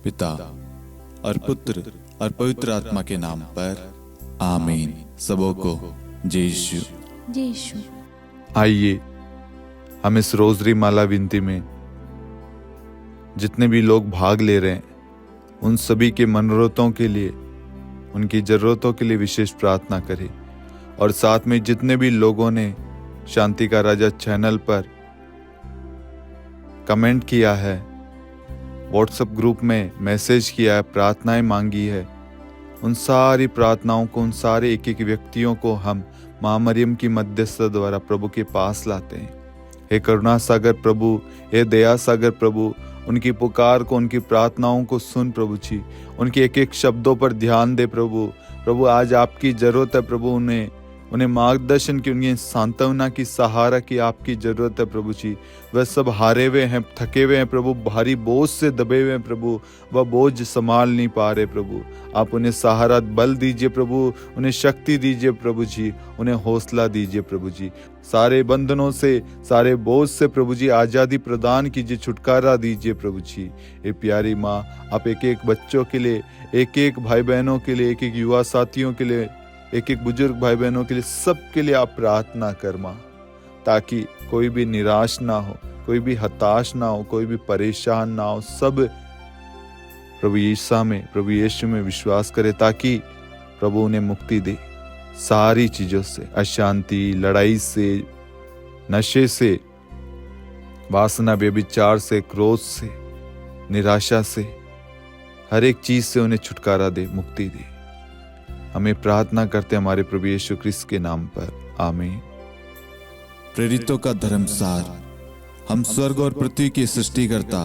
पिता और पुत्र और पवित्र आत्मा के नाम पर आमीन। सबों को जय यीशु। जय यीशु। आइए हम इस रोजरी माला विनती में जितने भी लोग भाग ले रहे हैं उन सभी के मनोरथों के लिए, उनकी ज़रूरतों के लिए विशेष प्रार्थना करें। और साथ में जितने भी लोगों ने शांति का राजा चैनल पर कमेंट किया है, व्हाट्सएप ग्रुप में मैसेज किया है, प्रार्थनाएं मांगी है, उन सारी प्रार्थनाओं को, उन सारे एक एक व्यक्तियों को हम माँ मरियम की मध्यस्थता द्वारा प्रभु के पास लाते हैं। हे करुणा सागर प्रभु, हे दया सागर प्रभु, उनकी पुकार को, उनकी प्रार्थनाओं को सुन प्रभु जी। उनके एक एक शब्दों पर ध्यान दे प्रभु। प्रभु आज आपकी जरूरत है प्रभु, उन्हें मार्गदर्शन की, उनकी सांत्वना की, सहारा की आपकी जरूरत है प्रभु जी। वह सब हारे हुए हैं, थके हुए हैं प्रभु, भारी बोझ से दबे हुए हैं प्रभु, वह बोझ संभाल नहीं पा रहे प्रभु। आप उन्हें सहारा, बल दीजिए प्रभु, उन्हें शक्ति दीजिए प्रभु जी, उन्हें हौसला दीजिए प्रभु जी। सारे बंधनों से, सारे बोझ से प्रभु जी आज़ादी प्रदान कीजिए, छुटकारा दीजिए प्रभु जी। ये प्यारी माँ, आप एक एक बच्चों के लिए, एक एक भाई बहनों के लिए, एक एक युवा साथियों के लिए, एक एक बुजुर्ग भाई बहनों के लिए, सबके लिए आप प्रार्थना कर माँ, ताकि कोई भी निराश ना हो, कोई भी हताश ना हो, कोई भी परेशान ना हो। सब प्रभु यीशु में विश्वास करे, ताकि प्रभु उन्हें मुक्ति दे सारी चीजों से, अशांति, लड़ाई से, नशे से, वासना, व्यभिचार से, क्रोध से, निराशा से, हर एक चीज से उन्हें छुटकारा दे, मुक्ति दे। हमें प्रार्थना करते हमारे प्रभु यीशु क्रिस्त के नाम पर, आमीन। प्रेरितों का धर्मसार। हम स्वर्ग और पृथ्वी के सृष्टिकर्ता,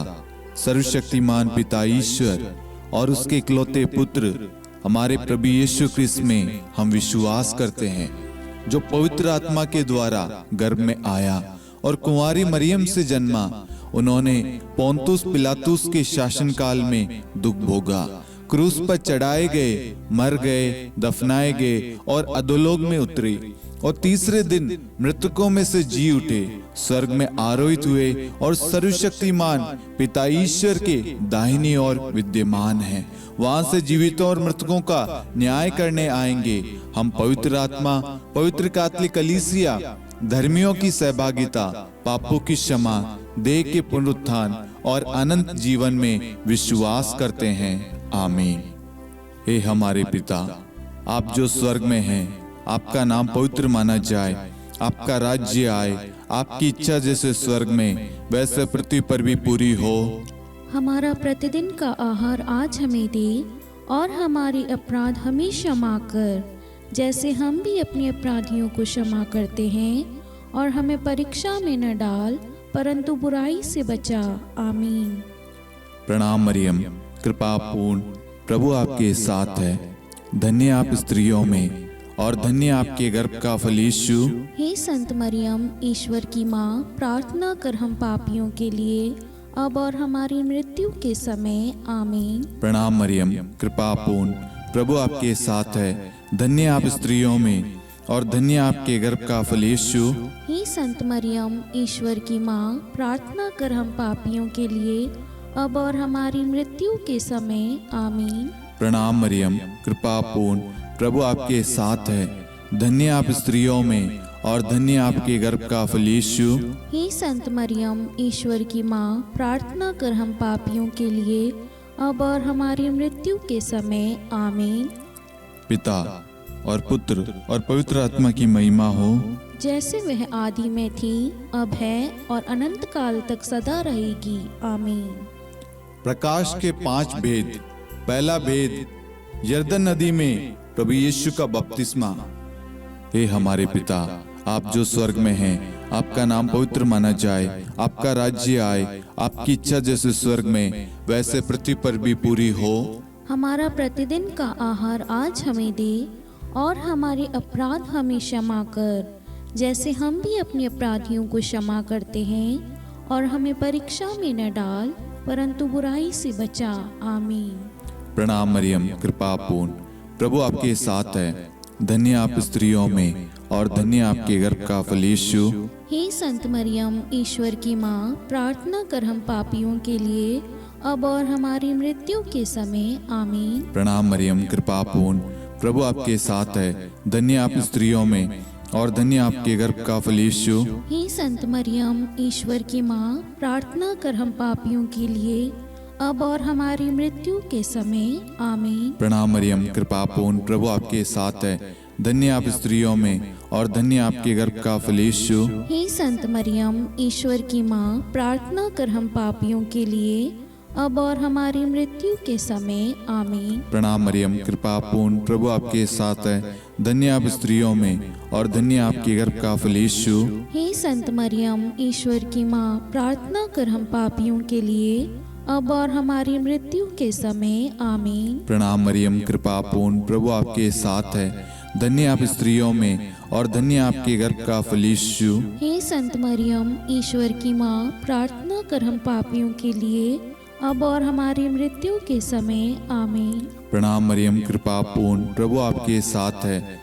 सर्वशक्तिमान पिता ईश्वर और उसके इकलौते पुत्र हमारे प्रभु यीशु क्रिस्त में हम विश्वास करते हैं, जो पवित्र आत्मा के द्वारा गर्भ में आया और कुंवारी मरियम से जन्मा। उन्होंने पोंतुस पिलातुस के शासनकाल में दुख भोगा, क्रूस पर चढ़ाए गए, मर गए, दफनाए गए और अधोलोक में उतरे और तीसरे दिन मृतकों में से जी उठे, स्वर्ग में आरोहित हुए और सर्वशक्तिमान पिता ईश्वर के दाहिनी ओर विद्यमान हैं। वहां से जीवितों और मृतकों का न्याय करने आएंगे। हम पवित्र आत्मा, पवित्र कैथोलिक कलीसिया, धर्मियों की सहभागिता, पापों की क्षमा, देह के पुनरुत्थान और अनंत जीवन में विश्वास करते हैं, आमीन। हे हमारे पिता, आप जो स्वर्ग में हैं, आपका नाम पवित्र माना जाए, आपका राज्य आए, आपकी इच्छा जैसे स्वर्ग में वैसे पृथ्वी पर भी पूरी हो। हमारा प्रतिदिन का आहार आज हमें दे, और हमारे अपराध हमें क्षमा कर, जैसे हम भी अपने अपराधियों को क्षमा करते हैं, और हमें परीक्षा में न डाल, परंतु बुराई से बचा, आमीन। प्रणाम मरियम, कृपा पूर्ण, प्रभु आपके साथ है। धन्य आप स्त्रियों में और धन्य आपके गर्भ का फल यीशु। हे संत मरियम, ईश्वर की माँ, प्रार्थना कर हम पापियों के लिए, अब और हमारी मृत्यु के समय, आमीन। प्रणाम मरियम, कृपा पूर्ण, प्रभु आपके साथ है। धन्य आप स्त्रियों में और धन्य आपके गर्भ का फल यीशु। हे संत मरियम, ईश्वर की माँ, प्रार्थना कर हम पापियों के लिए, अब और हमारी मृत्यु के समय, आमीन। प्रणाम मरियम, कृपा पूर्ण, प्रभु आपके साथ है। धन्य आप स्त्रियों में और धन्य आपके गर्भ का फल यीशु। हे संत मरियम, ईश्वर की माँ, प्रार्थना कर हम पापियों के लिए, अब और हमारी मृत्यु के समय, आमीन। पिता और पुत्र और पवित्र आत्मा की महिमा हो, जैसे वह आदि में थी, अब है और अनंत काल तक सदा रहेगी, आमीन। प्रकाश के 5 भेद। पहला भेद, यरदन नदी में प्रभु यीशु का बपतिस्मा। हे हमारे पिता, आप जो स्वर्ग में हैं, आपका नाम पवित्र माना जाए, आपका राज्य आए, आपकी इच्छा जैसे स्वर्ग में वैसे पृथ्वी पर भी पूरी हो। हमारा प्रतिदिन का आहार आज हमें दे, और हमारे अपराध हमें क्षमा कर, जैसे हम भी अपने अपराधियों को क्षमा करते हैं, और हमें परीक्षा में न डाल, परंतु बुराई से बचा, आमीन। प्रणाम मरियम, कृपा पूर्ण, प्रभु आपके साथ है। धन्य आप स्त्रियों में और धन्य आपके गर्भ का फल यीशु। हे संत मरियम, ईश्वर की माँ, प्रार्थना कर हम पापियों के लिए, अब और हमारी मृत्यु के समय आमीन। प्रणाम मरियम, कृपा पूर्ण, प्रभु आपके साथ है। धन्य आप स्त्रियों में और धन्य आपके गर्भ का फल यीशु। हे संत मरियम, ईश्वर की माँ, प्रार्थना कर हम पापियों के लिए, अब और हमारी मृत्यु के समय आमीन। प्रणाम मरियम, कृपा पूर्ण, प्रभु आपके साथ है। धन्य आप स्त्रियों में और धन्य आपके गर्भ का फल यीशु। हे संत मरियम, ईश्वर की माँ, प्रार्थना कर हम पापियों के लिए, अब और हमारी मृत्यु के समय आमीन। प्रणाम मरियम, कृपा पूर्ण, प्रभु आपके साथ है। धन्य आप स्त्रियों में और धन्य आपके गर्भ का फल यीशु। हे संत मरियम, ईश्वर की माँ, प्रार्थना कर हम पापियों के लिए, अब और हमारी मृत्यु के समय आमीन। प्रणाम मरियम, कृपा पूर्ण, प्रभु आपके साथ है। धन्य आप स्त्रियों में और धन्य आपके गर्भ का फल यीशु। हे संत मरियम, ईश्वर की माँ, प्रार्थना कर हम पापियों के लिए, अब और हमारी मृत्यु के समय आमीन। प्रणाम मरियम, कृपा पूर्ण, प्रभु आपके साथ है।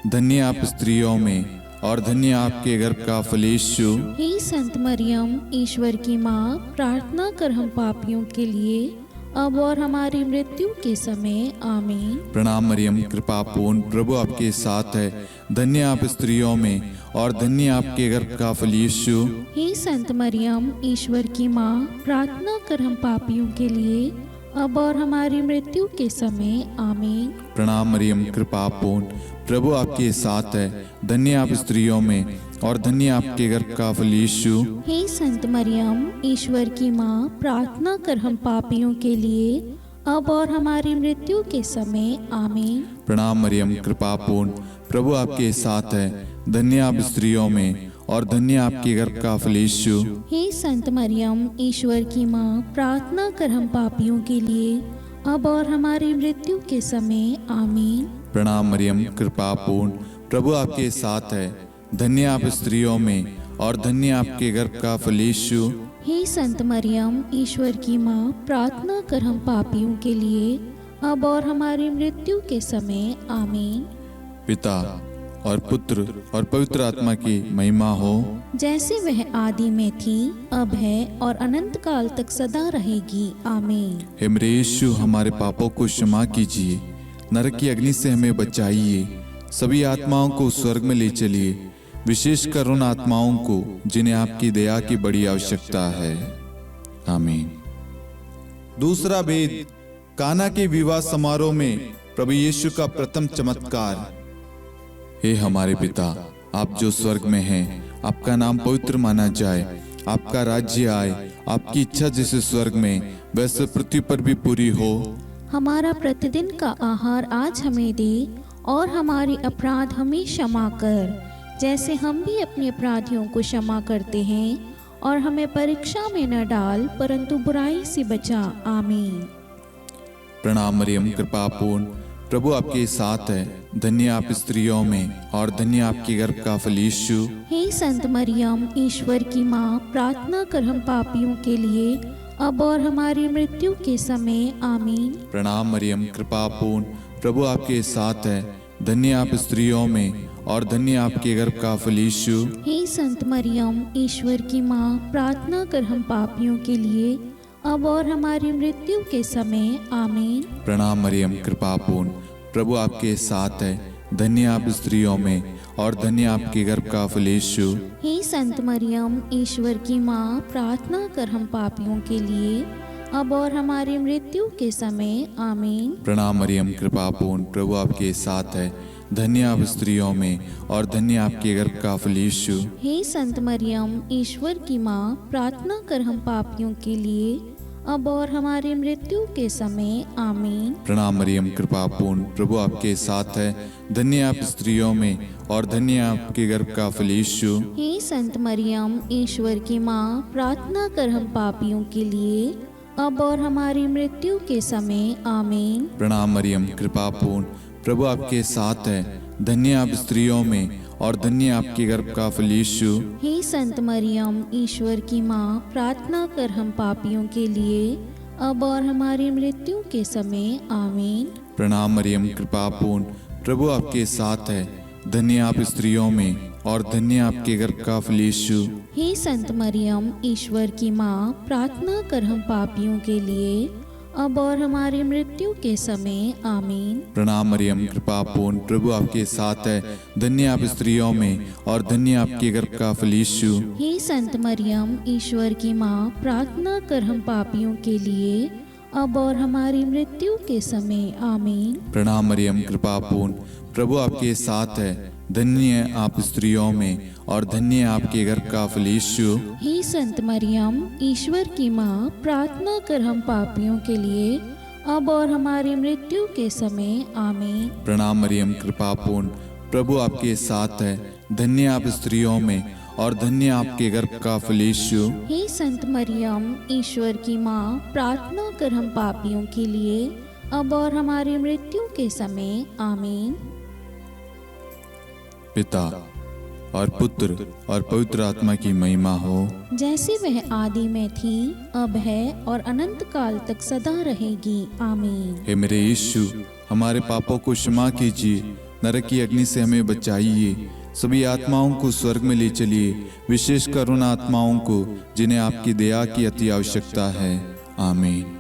धन्य आप स्त्रियों में और धन्य आपके गर्भ का फल यीशु। हे संत मरियम, ईश्वर की माँ, प्रार्थना कर हम पापियों के लिए, अब और हमारी मृत्यु के समय आमीन। प्रणाम मरियम, कृपा पूर्ण, प्रभु आपके साथ है। धन्य आप स्त्रियों में और धन्य आपके गर्भ का फल यीशु। हे संत मरियम, ईश्वर की माँ, प्रार्थना कर हम पापियों के लिए, अब और हमारी मृत्यु के समय आमीन। प्रणाम मरियम, कृपा पूर्ण, प्रभु आपके साथ है। धन्य आप स्त्रियों में और धन्य आपके गर्भ का फल यीशु। हे संत मरियम, ईश्वर की माँ, प्रार्थना कर हम पापियों के लिए, अब और हमारी मृत्यु के समय आमीन। प्रणाम मरियम, कृपा पूर्ण, प्रभु आपके साथ है। धन्य आप स्त्रियों में और धन्य आपके गर्भ का फल यीशु। हे संत मरियम, ईश्वर की माँ, प्रार्थना कर हम पापियों के लिए, अब और हमारी मृत्यु के समय आमीन। प्रणाम मरियम, कृपा पूर्ण, प्रभु आपके साथ है। धन्य आप स्त्रियों में और धन्य आपके गर्भ का फल यीशु। हे संत मरियम, ईश्वर की माँ, प्रार्थना कर हम पापियों के लिए, अब और हमारी मृत्यु के समय आमीन। पिता और पुत्र और पवित्र आत्मा की महिमा हो, जैसे वह आदि में थी, अब है और अनंत काल तक सदा रहेगी आमीन। हे मेरे यीशु, हमारे पापों को क्षमा कीजिए, नरक की अग्नि से हमें बचाइए, सभी आत्माओं को स्वर्ग में ले चलिए, विशेषकर उन आत्माओं को जिन्हें आपकी दया की बड़ी आवश्यकता है। आमीन। दूसरा भेद, काना के विवाह समारोह में प्रभु यीशु का प्रथम चमत्कार। हे हमारे पिता, आप जो स्वर्ग में हैं, आपका नाम पवित्र माना जाए, आपका राज्य आए, आपकी इच्छा जैसे स्वर्ग में वैसे पृथ्वी पर भी पूरी हो। हमारा प्रतिदिन का आहार आज हमें दे, और हमारे अपराध हमें क्षमा कर, जैसे हम भी अपने अपराधियों को क्षमा करते हैं, और हमें परीक्षा में न डाल, परंतु बुराई से बचा। आमीन। प्रणाम मरियम, कृपा पूर्ण, प्रभु आपके साथ है। धन्य आप स्त्रियों में और धन्य आपके गर्भ का फल यीशु। हे संत मरियम, ईश्वर की माँ, प्रार्थना कर हम पापियों के लिए, अब और हमारी मृत्यु के समय आमीन। प्रणाम मरियम, कृपा पूर्ण, प्रभु आपके साथ है। धन्य आप स्त्रियों में और धन्य आपके गर्भ का फल यीशु। हे संत मरियम, ईश्वर की माँ, प्रार्थना कर हम पापियों के लिए, अब और हमारी मृत्यु के समय आमीन। प्रणाम मरियम, कृपा पूर्ण, प्रभु आपके साथ है। धन्य आप स्त्रियों में और धन्य आपके गर्भ का फल यीशु। हे संत मरियम, ईश्वर की माँ, प्रार्थना कर हम पापियों के लिए, अब और हमारी मृत्यु के समय आमीन। प्रणाम मरियम, कृपा पूर्ण, प्रभु आपके साथ है। धन्य आप स्त्रियों में और धन्य आपके गर्भ का फल यीशु। हे संत मरियम, ईश्वर की माँ, प्रार्थना कर हम पापियों के लिए, अब और हमारी मृत्यु के समय आमीन। प्रणाम मरियम, कृपा पूर्ण, प्रभु आपके साथ है। धन्य आप स्त्रियों में और धन्य आपके गर्भ का फल यीशु। हे संत मरियम, ईश्वर की माँ, प्रार्थना कर हम पापियों के लिए, अब और हमारी मृत्यु के समय आमीन। प्रणाम मरियम, कृपा पूर्ण, प्रभु आपके साथ है। धन्य आप स्त्रियों में और धन्य आपके गर्भ का फल यीशु। हे संत मरियम, ईश्वर की माँ, प्रार्थना कर हम पापियों के लिए, अब और हमारी मृत्यु के समय आमीन। प्रणाम मरियम, कृपा पूर्ण, प्रभु आपके साथ है। धन्य आप स्त्रियों में और धन्य आपके गर्भ का फल यीशु। हे संत मरियम, ईश्वर की माँ, प्रार्थना कर हम पापियों के लिए, अब और हमारी मृत्यु के समय। आमीन। प्रणाम मरियम, कृपा पूर्ण, प्रभु आपके साथ है। धन्य आप स्त्रियों में और धन्य आपके गर्भ का फल यीशु। हे संत मरियम, ईश्वर की माँ, प्रार्थना कर हम पापियों के लिए, अब और हमारी मृत्यु के समय। आमीन। प्रणाम मरियम, कृपा पूर्ण, प्रभु आपके साथ है। धन्य आप स्त्रियों में और धन्य आपके गर्भ का फल यीशु। हे संत मरियम, ईश्वर की माँ, प्रार्थना कर हम पापियों के लिए, अब और हमारी मृत्यु के समय। आमीन। प्रणाम मरियम, कृपा पूर्ण, प्रभु आपके साथ है। धन्य आप स्त्रियों में और धन्य आपके गर्भ का फल यीशु। हे संत मरियम, ईश्वर की माँ, प्रार्थना कर हम पापियों के लिए, अब और हमारी मृत्यु के समय। आमीन। पिता और पुत्र और पवित्र आत्मा की महिमा हो, जैसे वह आदि में थी, अब है और अनंत काल तक सदा रहेगी। आमीन। हे मेरे यीशु, हमारे पापों को क्षमा कीजिए, नरक की अग्नि से हमें बचाइए, सभी आत्माओं को स्वर्ग में ले चलिए, विशेषकर उन आत्माओं को जिन्हें आपकी दया की अति आवश्यकता है। आमीन।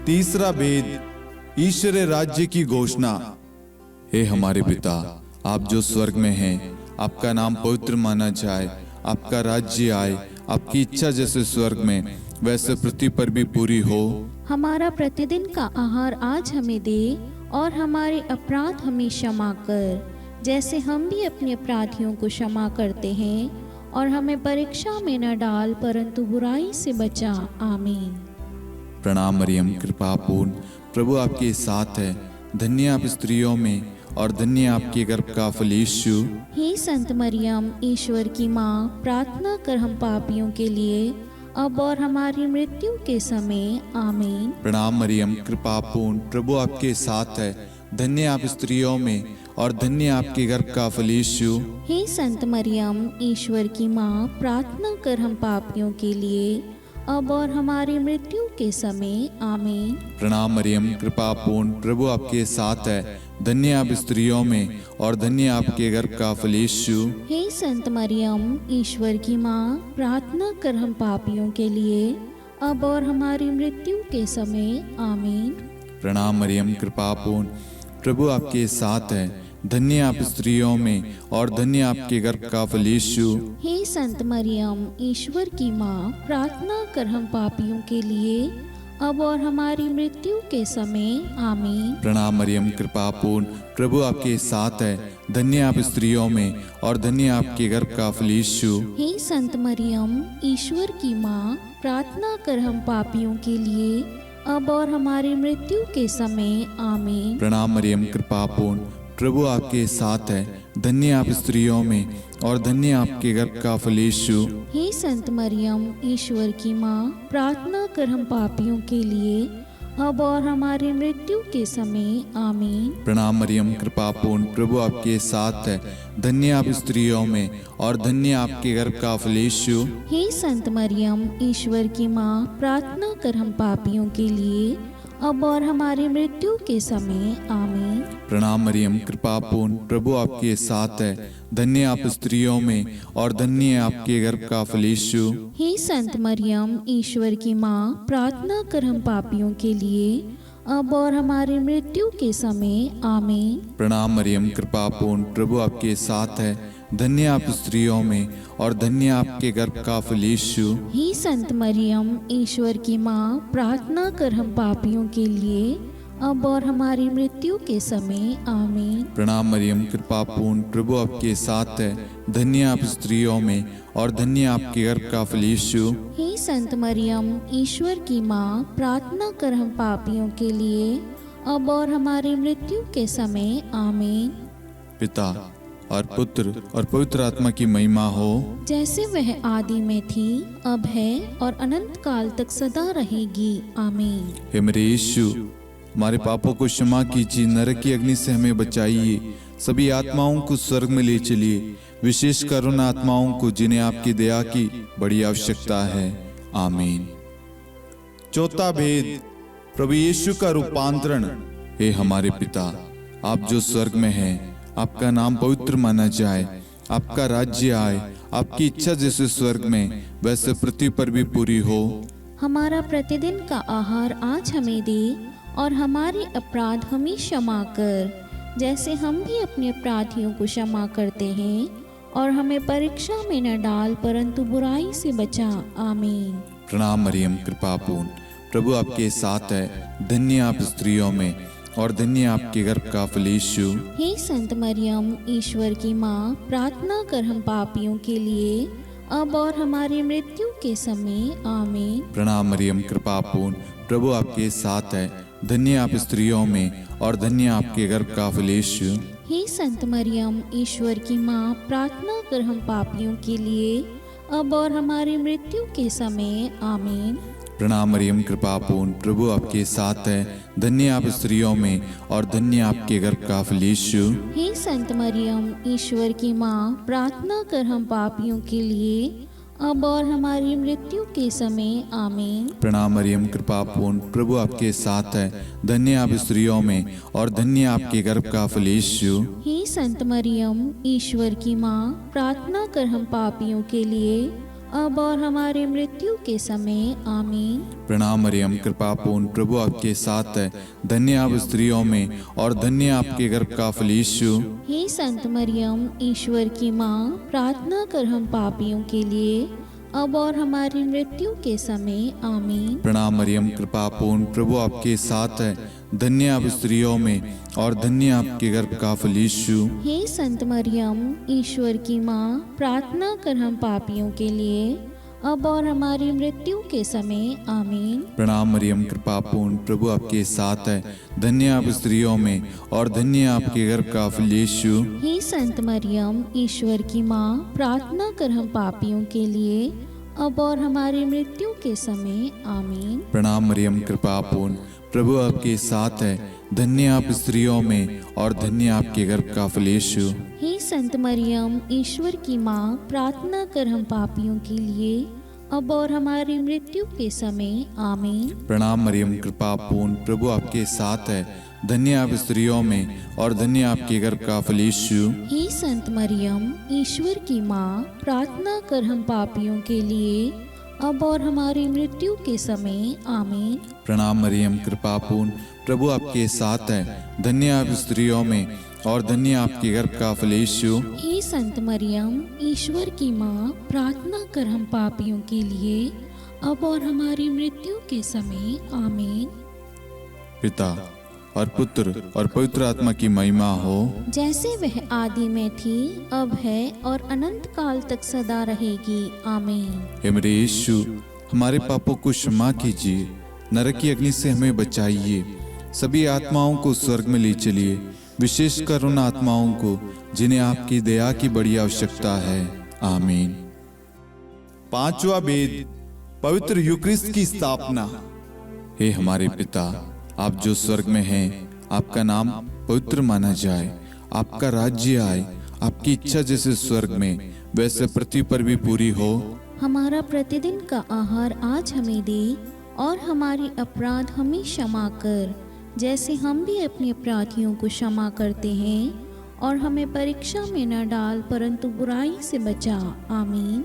तीसरा भेद, ईश्वर राज्य की घोषणा। हे हमारे पिता, आप जो स्वर्ग में हैं, आपका नाम पवित्र माना जाए, आपका राज्य आए, आपकी इच्छा जैसे स्वर्ग में वैसे पृथ्वी पर भी पूरी हो। हमारा प्रतिदिन का आहार आज हमें दे, और हमारे अपराध हमें क्षमा कर, जैसे हम भी अपने अपराधियों को क्षमा करते हैं, और हमें परीक्षा में न डाल, परंतु बुराई से बचा। आमीन। प्रणाम मरियम, कृपा पूर्ण, प्रभु आपके साथ है। धन्य आप स्त्रियों में और धन्य आपके गर्भ का फल यीशु। हे संत मरियम, ईश्वर की माँ, प्रार्थना कर हम पापियों के लिए, अब और हमारी मृत्यु के समय। आमीन। प्रणाम मरियम, कृपा पूर्ण, प्रभु आपके साथ है। धन्य आप स्त्रियों में और धन्य आपके गर्भ का फल यीशु। हे संत मरियम, ईश्वर की माँ, प्रार्थना कर हम पापियों के लिए, अब और हमारी मृत्यु के समय। आमीन। प्रणाम मरियम, कृपा पूर्ण, प्रभु आपके साथ है। धन्य आप स्त्रियों में और धन्य आपके गर्भ का फल यीशु। हे संत मरियम, ईश्वर की माँ, प्रार्थना कर हम पापियों के लिए, अब और हमारी मृत्यु के समय। आमीन। प्रणाम मरियम, कृपा पूर्ण, प्रभु आपके साथ है। धन्य आप स्त्रियों में और धन्य आपके गर्भ का फल यीशु। हे संत मरियम, ईश्वर की माँ, प्रार्थना कर हम पापियों के लिए, अब और हमारी मृत्यु के समय। आमीन। प्रणाम मरियम, कृपा पूर्ण, प्रभु आपके साथ है। धन्य आप स्त्रियों में और धन्य आपके गर्भ का फल यीशु। हे संत मरियम, ईश्वर की माँ, प्रार्थना कर हम पापियों के लिए, अब और हमारी मृत्यु के समय। आमीन। प्रणाम मरियम, कृपा पूर्ण, प्रभु आपके साथ है। धन्य आप स्त्रियों में और धन्य आपके गर्भ का फल यीशु। हे संत मरियम, ईश्वर की माँ, प्रार्थना कर हम पापियों के लिए, अब और हमारी मृत्यु के समय। आमीन। प्रणाम मरियम, कृपा पूर्ण, प्रभु आपके साथ है। धन्य आप स्त्रियों में और धन्य आपके गर्भ का फल यीशु। हे संत मरियम, ईश्वर की माँ, प्रार्थना कर हम पापियों के लिए, अब और हमारी मृत्यु के समय। आमीन। प्रणाम मरियम, कृपा पूर्ण, प्रभु आपके साथ है। धन्य आप स्त्रियों में और धन्य आपके गर्भ का फल यीशु। हे संत मरियम, ईश्वर की माँ, प्रार्थना कर हम पापियों के लिए, अब और हमारी मृत्यु के समय। आमीन। प्रणाम मरियम, कृपा पूर्ण, प्रभु आपके साथ है। धन्य आप स्त्रियों में और धन्य आपके गर्भ का फल यीशु। हे संत मरियम, ईश्वर की माँ, प्रार्थना कर हम पापियों के लिए, अब और हमारी मृत्यु के समय। आमीन। प्रणाम मरियम, कृपा पूर्ण, प्रभु आपके साथ है। धन्य आप स्त्रियों में और धन्य आपके गर्भ का फल यीशु। हे संत मरियम, ईश्वर की माँ, प्रार्थना कर हम पापियों के लिए, अब और हमारी मृत्यु के समय। आमीन। पिता और पुत्र और पवित्र आत्मा की महिमा हो, जैसे वह आदि में थी, अब है और अनंत काल तक सदा रहेगी। आमीन। हे मेरे यीशु, हमारे पापों को क्षमा कीजिए, नरक की अग्नि से हमें बचाइए, सभी आत्माओं को स्वर्ग में ले चलिए, विशेषकर उन आत्माओं को जिन्हें आपकी दया की बड़ी आवश्यकता है। आमीन। चौथा भेद, प्रभु यीशु का रूपांतरण। हे हमारे पिता, आप जो स्वर्ग में हैं, आपका नाम पवित्र माना जाए, आपका राज्य आए, आपकी इच्छा जैसे स्वर्ग में वैसे पृथ्वी पर भी पूरी हो। हमारा प्रतिदिन का आहार आज हमें दे, और हमारे अपराध हमें क्षमा कर, जैसे हम भी अपने अपराधियों को क्षमा करते हैं, और हमें परीक्षा में न डाल परंतु बुराई से बचा। आमीन। प्रणाम मरियम, कृपा पूर्ण, प्रभु आपके साथ है, धन्य आप स्त्रियों में और धन्य आपके गर्भ का फल यीशु। हे संत मरियम, ईश्वर की माँ, प्रार्थना कर हम पापियों के लिए, अब और हमारी मृत्यु के समय। आमीन। प्रणाम मरियम, कृपा पूर्ण, प्रभु आपके साथ है, धन्य आप स्त्रियों में और धन्य आपके गर्भ का फल यीशु। हे संत मरियम, ईश्वर की माँ, प्रार्थना कर हम पापियों के लिए, अब और हमारी मृत्यु के समय। आमीन। प्रणाम मरियम, कृपा पूर्ण, प्रभु आपके साथ है, धन्य आप स्त्रियों में और धन्य आपके गर्भ का फल यीशु। हे संत मरियम, ईश्वर की माँ, प्रार्थना कर हम पापियों के लिए, अब और हमारी मृत्यु के समय। आमीन। प्रणाम मरियम, कृपा पूर्ण, प्रभु आपके साथ है, धन्य आप स्त्रियों में और धन्य आपके गर्भ का फल यीशु। हे संत मरियम, ईश्वर की माँ, प्रार्थना कर हम पापियों के लिए, अब और हमारी मृत्यु के समय। आमीन। प्रणाम मरियम, कृपा पूर्ण, प्रभु आपके साथ है, धन्य आप स्त्रियों में और धन्य आपके गर्भ का फल यीशु। हे संत मरियम, ईश्वर की माँ, प्रार्थना कर हम पापियों के लिए, अब और हमारी मृत्यु के समय। आमीन। प्रणाम मरियम, कृपा पूर्ण, प्रभु आपके साथ है, धन्य आप स्त्रियों में और धन्य आपके गर्भ का फल यीशु। हे संत मरियम, ईश्वर की माँ, प्रार्थना कर हम पापियों के लिए, अब और हमारी मृत्यु के समय। आमीन। प्रणाम मरियम, कृपा पूर्ण, प्रभु आपके साथ है, धन्य आप स्त्रियों में और धन्य आपके गर्भ का फल यीशु। हे संत मरियम, ईश्वर की माँ, प्रार्थना कर हम पापियों के लिए, अब और हमारी मृत्यु के समय। आमीन। प्रणाम मरियम, कृपा पूर्ण, प्रभु आपके साथ है, धन्य आप स्त्रियों में और धन्य आपके गर्भ का फल यीशु। हे संत मरियम, ईश्वर की माँ, प्रार्थना कर हम पापियों के लिए, अब और हमारी मृत्यु के समय। आमीन। प्रणाम मरियम, कृपा पूर्ण, प्रभु आपके साथ है, धन्य आप स्त्रियों में और धन्य आपके गर्भ का फल यीशु। हे संत मरियम, ईश्वर की माँ, प्रार्थना कर हम पापियों के लिए, अब और हमारी मृत्यु के समय। आमीन। प्रणाम मरियम, कृपा पूर्ण, प्रभु आपके साथ है, धन्य आप स्त्रियों में और धन्य आपके गर्भ का फल यीशु। हे संत मरियम, ईश्वर की माँ, प्रार्थना कर हम पापियों के लिए, अब और हमारी मृत्यु के समय। आमीन। पिता और पुत्र और पवित्र आत्मा की महिमा हो, जैसे वह आदि में थी, अब है और अनंत काल तक सदा रहेगी। आमीन। हे मेरे यीशु, हमारे पापों को क्षमा कीजिए, नरक की अग्नि से हमें बचाइए, सभी आत्माओं को स्वर्ग में ले चलिए, विशेषकर उन आत्माओं को जिन्हें आपकी दया की बड़ी आवश्यकता है। आमीन। पांचवा भेद, पवित्र यूक्रिस्ट की स्थापना। हे हमारे पिता, आप जो स्वर्ग में हैं, आपका नाम पवित्र माना जाए, आपका राज्य आए, आपकी इच्छा जैसे स्वर्ग में वैसे पृथ्वी पर भी पूरी हो। हमारा प्रतिदिन का आहार आज हमें दे, और हमारे अपराध हमें क्षमा कर, जैसे हम भी अपने अपराधियों को क्षमा करते हैं, और हमें परीक्षा में न डाल परंतु बुराई से बचा। आमीन।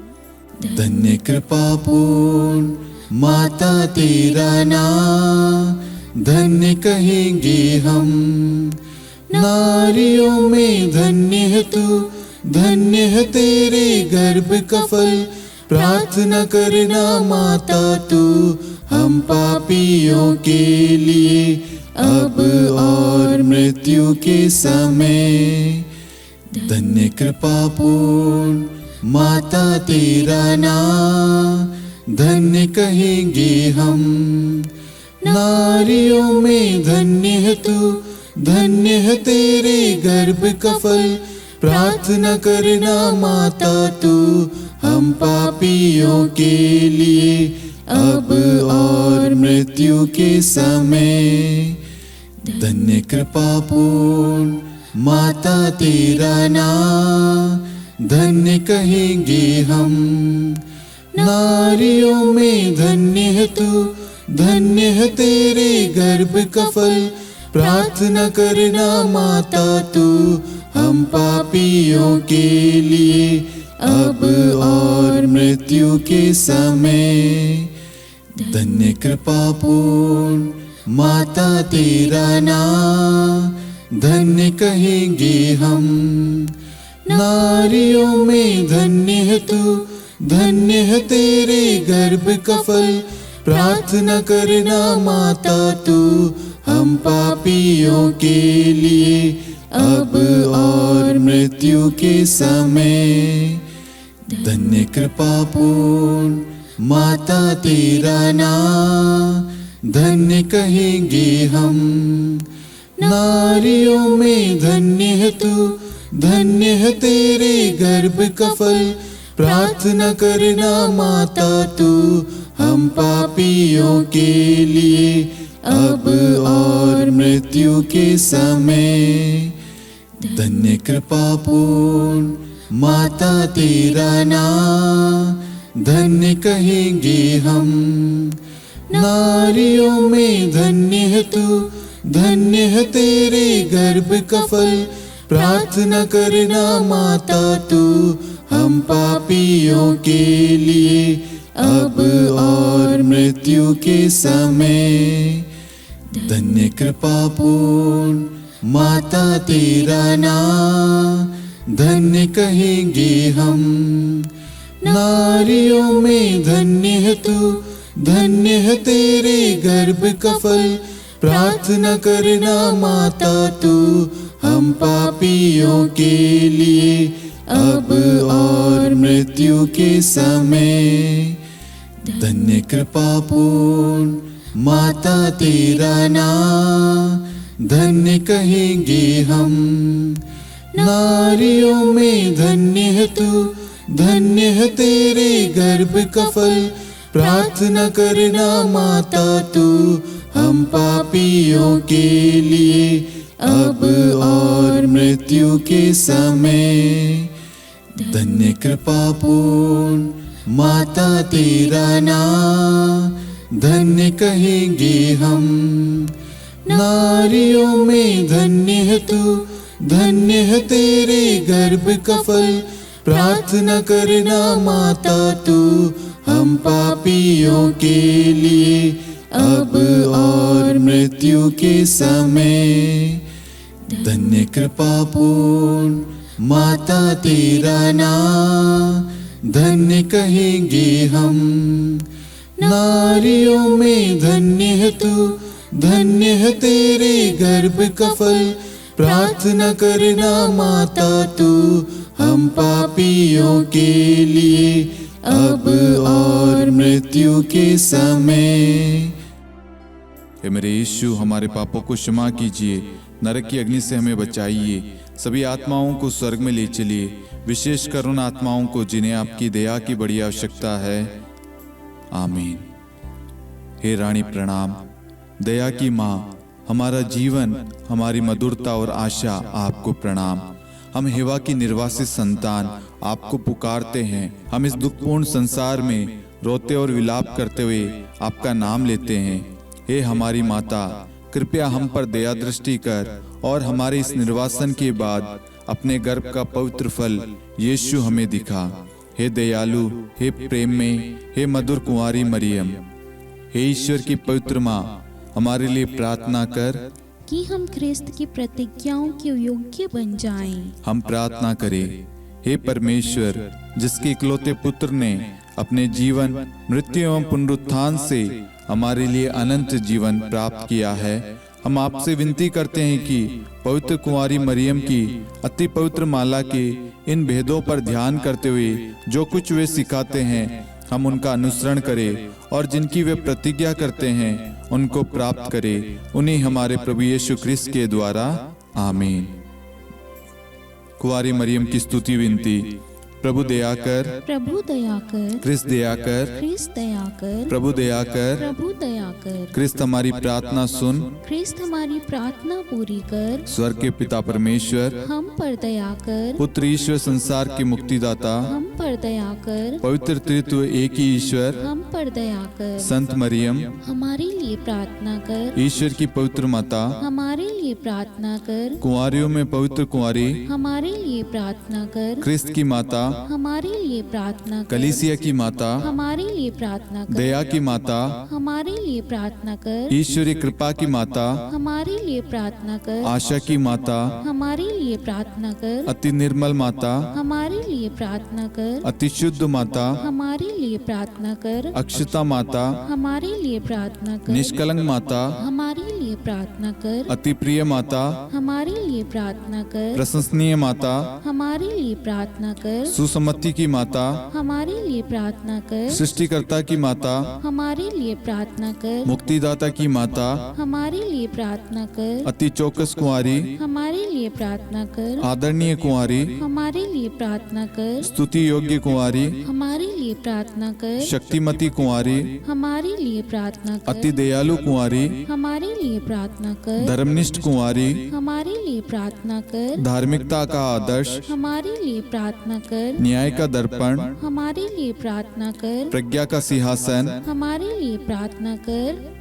धन्य कृपा पूर्ण माता तेरा नाम, धन्य कहेंगे हम, नारियों में धन्य है तू, धन्य है तेरे गर्भ का फल। प्रार्थना करना माता तू, हम पापियों के लिए, अब और मृत्यु के समय। धन्य कृपा पूर्ण माता तेरा नाम, धन्य कहेंगे हम, नारियों में धन्य है तू, धन्य है तेरे गर्भ का फल। प्रार्थना करना माता तू, हम पापियों के लिए, अब और मृत्यु के समय। धन्य कृपा पूर्ण माता तेरा नाम, धन्य कहेंगे हम, नारियों में धन्य है तू, धन्य है तेरे गर्भ का फल। प्रार्थना करना माता तू, हम पापियों के लिए अब और मृत्यु के समय। धन्य कृपा पूर्ण माता तेरा नाम, धन्य कहेंगे हम। नारियों में धन्य है तू, धन्य है तेरे गर्भ का फल। प्रार्थना करना माता तू हम पापियों के लिए अब और मृत्यु के समय। धन्य कृपा पूर्ण माता तेरा नाम, धन्य कहेंगे हम। नारियों में धन्य है तू, धन्य है तेरे गर्भ का फल। प्रार्थना करना माता तू हम पापियों के लिए अब और मृत्यु के समय। धन्य कृपा पूर्ण माता तेरा नाम, धन्य कहेंगे हम। नारियों में धन्य है तू, धन्य है तेरे गर्भ का फल। प्रार्थना करना माता तू हम पापियों के लिए अब और मृत्यु के समय। धन्य कृपा पूर्ण माता तेरा नाम, धन्य कहेंगे हम। नारियों में धन्य है तू, धन्य है तेरे गर्भ का फल। प्रार्थना करना माता तू हम पापियों के लिए अब और मृत्यु के समय। धन्य कृपा पूर्ण माता तेरा नाम, धन्य कहेंगे हम। नारियों में धन्य है तू, धन्य है तेरे गर्भ का फल। प्रार्थना करना माता तू हम पापियों के लिए अब और मृत्यु के समय। धन्य कृपा पूर्ण माता तेरा नाम, धन्य कहेंगे हम। नारियों में धन्य है तू, धन्य है तेरे गर्भ का फल। प्रार्थना करना माता तू हम पापियों के लिए अब और मृत्यु के समय। धन्य कृपा पूर्ण माता तेरा नाम, धन्य कहेंगे हम। नारियों में धन्य है तू, धन्य है तेरे गर्भ का फल। प्रार्थना करना माता तू हम पापियों के लिए अब और मृत्यु के समय। हे मेरे यीशु, हमारे पापों को क्षमा कीजिए, नरक की अग्नि से हमें बचाइए, सभी आत्माओं को स्वर्ग में ले चलिए, विशेषकर उन आत्माओं को जिन्हें आपकी दया की बड़ी आवश्यकता है। आमीन। हे रानी प्रणाम, दया की माँ, हमारा जीवन, हमारी मधुरता और आशा आपको प्रणाम। हम हेवा की निर्वासित संतान आपको पुकारते हैं। हम इस दुखपूर्ण संसार में रोते और विलाप करते हुए आपका नाम लेते हैं। हे हमारी माता, कृपया हम पर दया दृष्टि कर और हमारे इस निर्वासन के बाद अपने गर्भ का पवित्र फल यीशु हमें दिखा। हे दयालु, हे प्रेम में, हे मधुर कुंवारी मरियम, हे ईश्वर की पवित्र माँ, हमारे लिए प्रार्थना कर कि हम ख्रिस्त की प्रतिज्ञाओं के योग्य बन जाएं। हम प्रार्थना करें। हे परमेश्वर, जिसके इकलौते पुत्र ने अपने जीवन, मृत्यु एवं पुनरुत्थान से हमारे लिए अनंत जीवन प्राप्त किया है, हम आपसे विनती करते हैं कि पवित्र कुंवारी मरियम की अति पवित्र माला के इन भेदों पर ध्यान करते हुए जो कुछ वे सिखाते हैं, हम उनका अनुसरण करें और जिनकी वे प्रतिज्ञा करते हैं उनको प्राप्त करें। उन्हीं हमारे प्रभु यीशु ख्रिस्त के द्वारा। आमीन। कुंवारी मरियम की स्तुति विनती। प्रभु दया कर, प्रभु दया कर, क्रिस्त दया कर, ख्रिस्त दया कर, प्रभु दया कर, प्रभु दया कर, क्रिस्त हमारी प्रार्थना सुन, ख्रिस्त हमारी प्रार्थना पूरी कर, स्वर्ग के पिता परमेश्वर, हम पर दया कर, पुत्र ईश्वर संसार के मुक्तिदाता, हम पर दया कर, पवित्र त्रित्व एक ही ईश्वर, हम पर दया कर, संत मरियम, हमारे लिए प्रार्थना कर, ईश्वर की पवित्र माता, हमारे लिए प्रार्थना कर, कुंवारियों में पवित्र कुंवारी, हमारे लिए प्रार्थना कर, क्रिस्त की माता, हमारे लिए प्रार्थना कर, कलीसिया की माता, हमारे लिए प्रार्थना कर, दया की माता, हमारे लिए प्रार्थना कर, ईश्वरीय कृपा की माता, हमारे लिए प्रार्थना कर, आशा की माता, हमारे लिए प्रार्थना कर, अति निर्मल माता, हमारे लिए प्रार्थना कर, अति शुद्ध माता, हमारे लिए प्रार्थना कर, अक्षता माता, हमारे लिए प्रार्थना कर, निष्कलंक माता, हमारे लिए प्रार्थना कर, अति प्रिय माता, हमारे लिए प्रार्थना कर, प्रशंसनीय माता, हमारे लिए प्रार्थना कर, सुसम्मति की माता, हमारे लिए प्रार्थना कर, सृष्टिकर्ता की माता, हमारे लिए प्रार्थना कर, मुक्तिदाता की माता, हमारे लिए प्रार्थना कर, अति चौकस कुंवारी, हमारे लिए प्रार्थना कर, आदरणीय कुंवारी, हमारे लिए प्रार्थना कर, स्तुति योग्य कुंवारी, हमारे लिए प्रार्थना कर, शक्तिमती कुंवारी, हमारे लिए प्रार्थना कर, अति दयालु कुंवारी, हमारे लिए प्रार्थना कर, धर्मनिष्ठ कुंवारी, हमारे लिए प्रार्थना कर, धार्मिकता का आदर्श, हमारे लिए प्रार्थना कर, न्याय का दर्पण, हमारे लिए प्रार्थना कर, प्रज्ञा का सिंहासन, हमारे लिए प्रार्थना कर,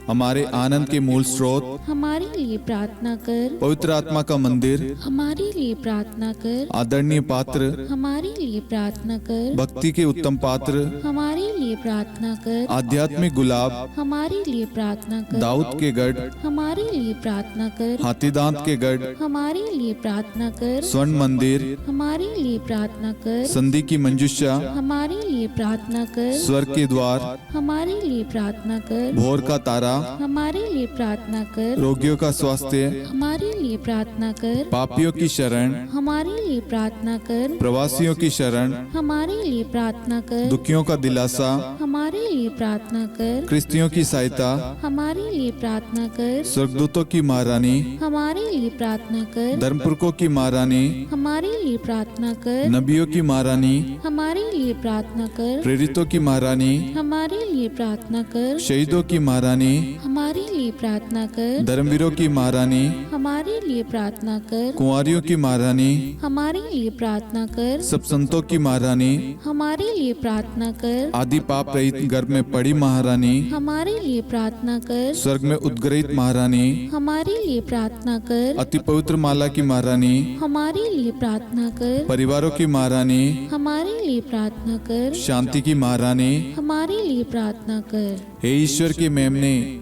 हमारे आनंद के मूल स्रोत, हमारे लिए प्रार्थना कर, पवित्र आत्मा का मंदिर, हमारे लिए प्रार्थना कर, आदरणीय पात्र, हमारे लिए प्रार्थना कर, भक्ति के उत्तम पात्र, हमारे लिए प्रार्थना कर, आध्यात्मिक गुलाब, हमारे लिए प्रार्थना कर, दाऊद के गढ़, हमारे लिए प्रार्थना कर, हाथीदांत के गढ़, हमारे लिए प्रार्थना कर, स्वर्ण मंदिर, हमारे लिए प्रार्थना कर, संधि की मंजुषा, हमारे लिए प्रार्थना कर, स्वर्ग के द्वार, हमारे लिए प्रार्थना कर, भोर का तारा, हमारे लिए प्रार्थना कर, रोगियों का स्वास्थ्य, हमारे लिए प्रार्थना कर, पापियों की शरण, हमारे लिए प्रार्थना कर, प्रवासियों की शरण, हमारे लिए प्रार्थना कर, दुखियों का दिलासा, हमारे लिए प्रार्थना कर, क्रिस्तियों की सहायता, हमारे लिए प्रार्थना कर, स्वर्गदूतों की महारानी, हमारे लिए प्रार्थना कर, धर्मपुरखों की महारानी, हमारे लिए प्रार्थना कर, नबियों की महारानी, हमारे लिए प्रार्थना कर, प्रेरितों की महारानी, हमारे लिए प्रार्थना कर, शहीदों की महारानी, हमारे लिए प्रार्थना कर, धर्मवीरों की महारानी, हमारे लिए प्रार्थना कर, कुंवारियों की महारानी, हमारे लिए प्रार्थना कर, सब संतों की महारानी, हमारे लिए प्रार्थना कर, आदि पाप रहित गर्भ में पड़ी महारानी, हमारे लिए प्रार्थना कर, स्वर्ग में उद्ग्रहित महारानी, हमारे लिए प्रार्थना कर, अति पवित्र माला की महारानी, हमारे लिए प्रार्थना कर, परिवारों की महारानी, हमारे लिए प्रार्थना कर, शांति की महारानी, हमारे लिए प्रार्थना कर। हे ईश्वर के मेमने,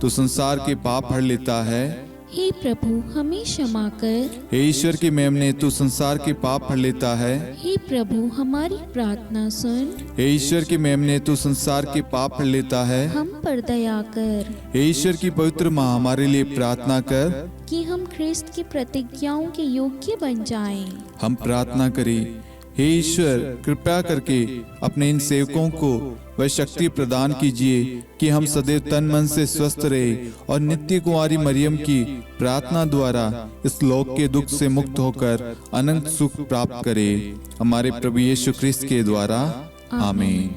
तू संसार के पाप हर लेता है। हे प्रभु हमें क्षमा कर। हे ईश्वर के मेमने, तू संसार के पाप हर लेता है। हे प्रभु हमारी प्रार्थना सुन। हे ईश्वर के मेमने, तू संसार के पाप हर लेता है। हम पर दया कर हे ईश्वर की पवित्र माँ, हमारे लिए प्रार्थना कर कि हम ख्रिस्त की प्रतिज्ञाओं के योग्य बन जाएं। हम प्रार्थना करें। हे ईश्वर, कृपया करके अपने इन सेवकों को वह शक्ति प्रदान कीजिए कि हम सदैव तन मन से स्वस्थ रहे और नित्य कुंवारी मरियम की प्रार्थना द्वारा इस लोक के दुख से मुक्त होकर अनंत सुख प्राप्त करें। हमारे प्रभु यीशु ख्रिस्त के द्वारा, आमीन।